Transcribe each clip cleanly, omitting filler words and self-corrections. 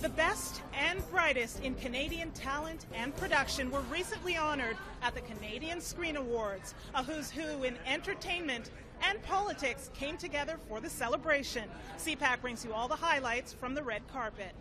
The best and brightest in Canadian talent and production were recently honored at the Canadian Screen Awards. A who's who in entertainment and politics came together for the celebration. CPAC brings you all the highlights from the red carpet.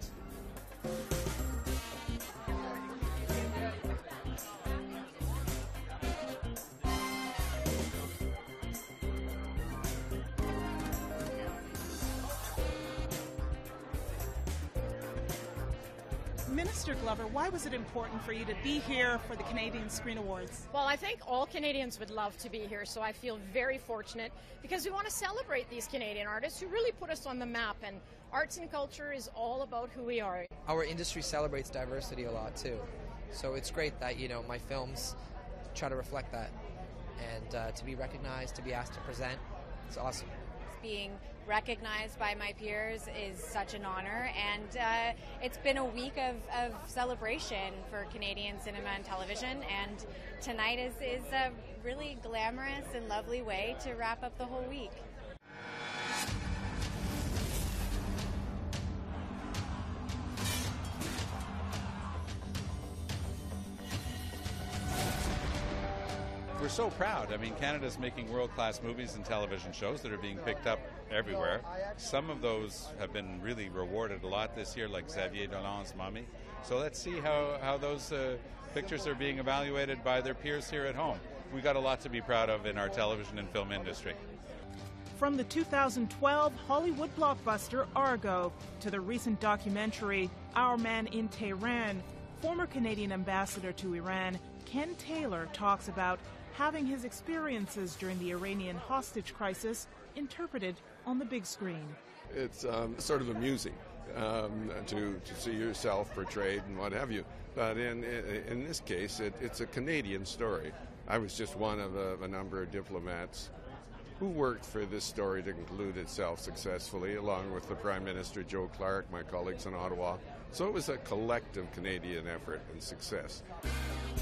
Minister Glover, why was it important for you to be here for the Canadian Screen Awards? Well, I think all Canadians would love to be here, so I feel very fortunate because we want to celebrate these Canadian artists who really put us on the map, and arts and culture is all about who we are. Our industry celebrates diversity a lot too, so it's great that, my films try to reflect that, and to be recognized, to be asked to present, it's awesome. Being recognized by my peers is such an honor, and it's been a week of celebration for Canadian cinema and television, and tonight is a really glamorous and lovely way to wrap up the whole week. We're so proud. I mean, Canada's making world-class movies and television shows that are being picked up everywhere. Some of those have been really rewarded a lot this year, like Xavier Dolan's Mommy. So let's see how those pictures are being evaluated by their peers here at home. We got a lot to be proud of in our television and film industry. From the 2012 Hollywood blockbuster Argo to the recent documentary Our Man in Tehran, former Canadian ambassador to Iran, Ken Taylor, talks about having his experiences during the Iranian hostage crisis interpreted on the big screen. It's sort of amusing to see yourself portrayed and what have you. But in this case, it's a Canadian story. I was just one of a number of diplomats who worked for this story to conclude itself successfully, along with the Prime Minister Joe Clark, my colleagues in Ottawa. So it was a collective Canadian effort and success.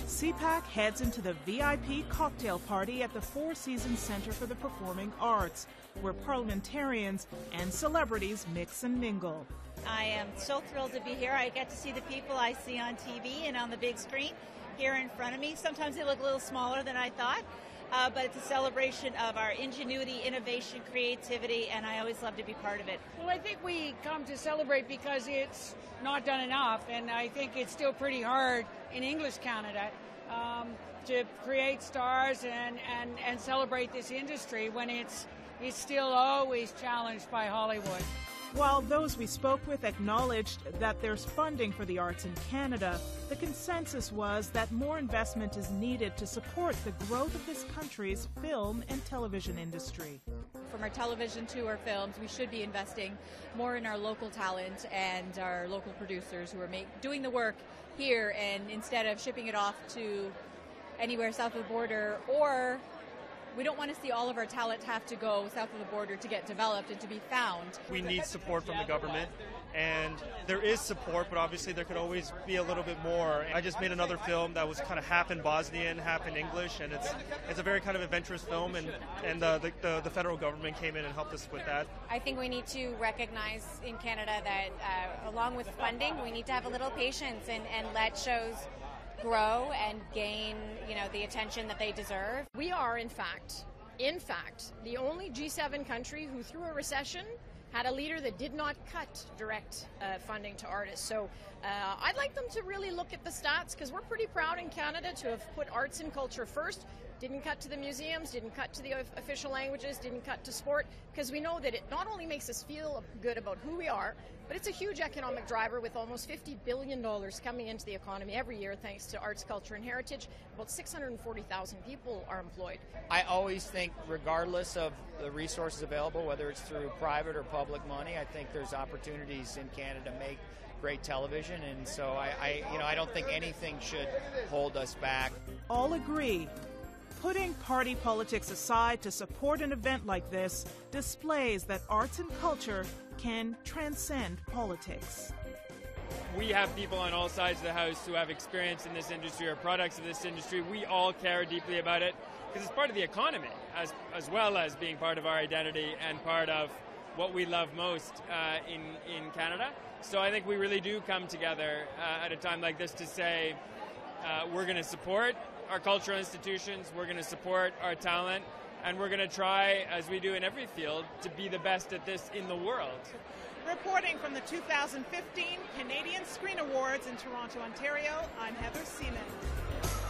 CPAC heads into the VIP cocktail party at the Four Seasons Centre for the Performing Arts, where parliamentarians and celebrities mix and mingle. I am so thrilled to be here. I get to see the people I see on TV and on the big screen here in front of me. Sometimes they look a little smaller than I thought, but it's a celebration of our ingenuity, innovation, creativity, and I always love to be part of it. Well, I think we come to celebrate because it's not done enough, and I think it's still pretty hard in English Canada to create stars and celebrate this industry when it's still always challenged by Hollywood. While those we spoke with acknowledged that there's funding for the arts in Canada, the consensus was that more investment is needed to support the growth of this country's film and television industry. From our television to our films, we should be investing more in our local talent and our local producers who are doing the work here, and instead of shipping it off to anywhere south of the border, or we don't want to see all of our talent have to go south of the border to get developed and to be found. We need support from the government, and there is support, but obviously there could always be a little bit more. I just made another film that was kind of half in Bosnian, half in English, and it's a very kind of adventurous film, and the federal government came in and helped us with that. I think we need to recognize in Canada that along with funding, we need to have a little patience and let shows grow and gain, the attention that they deserve. We are, in fact, the only G7 country who, through a recession, had a leader that did not cut direct funding to artists. So I'd like them to really look at the stats, because we're pretty proud in Canada to have put arts and culture first. Didn't cut to the museums, didn't cut to the official languages, didn't cut to sport, because we know that it not only makes us feel good about who we are, but it's a huge economic driver with almost $50 billion coming into the economy every year thanks to arts, culture, and heritage. About 640,000 people are employed. I always think, regardless of the resources available, whether it's through private or public money, I think there's opportunities in Canada to make great television, and so I don't think anything should hold us back. All agree. Putting party politics aside to support an event like this displays that arts and culture can transcend politics. We have people on all sides of the house who have experience in this industry or products of this industry. We all care deeply about it because it's part of the economy as well as being part of our identity and part of what we love most in Canada. So I think we really do come together at a time like this to say we're going to support our cultural institutions, we're going to support our talent, and we're going to try, as we do in every field, to be the best at this in the world. Reporting from the 2015 Canadian Screen Awards in Toronto, Ontario, I'm Heather Seaman.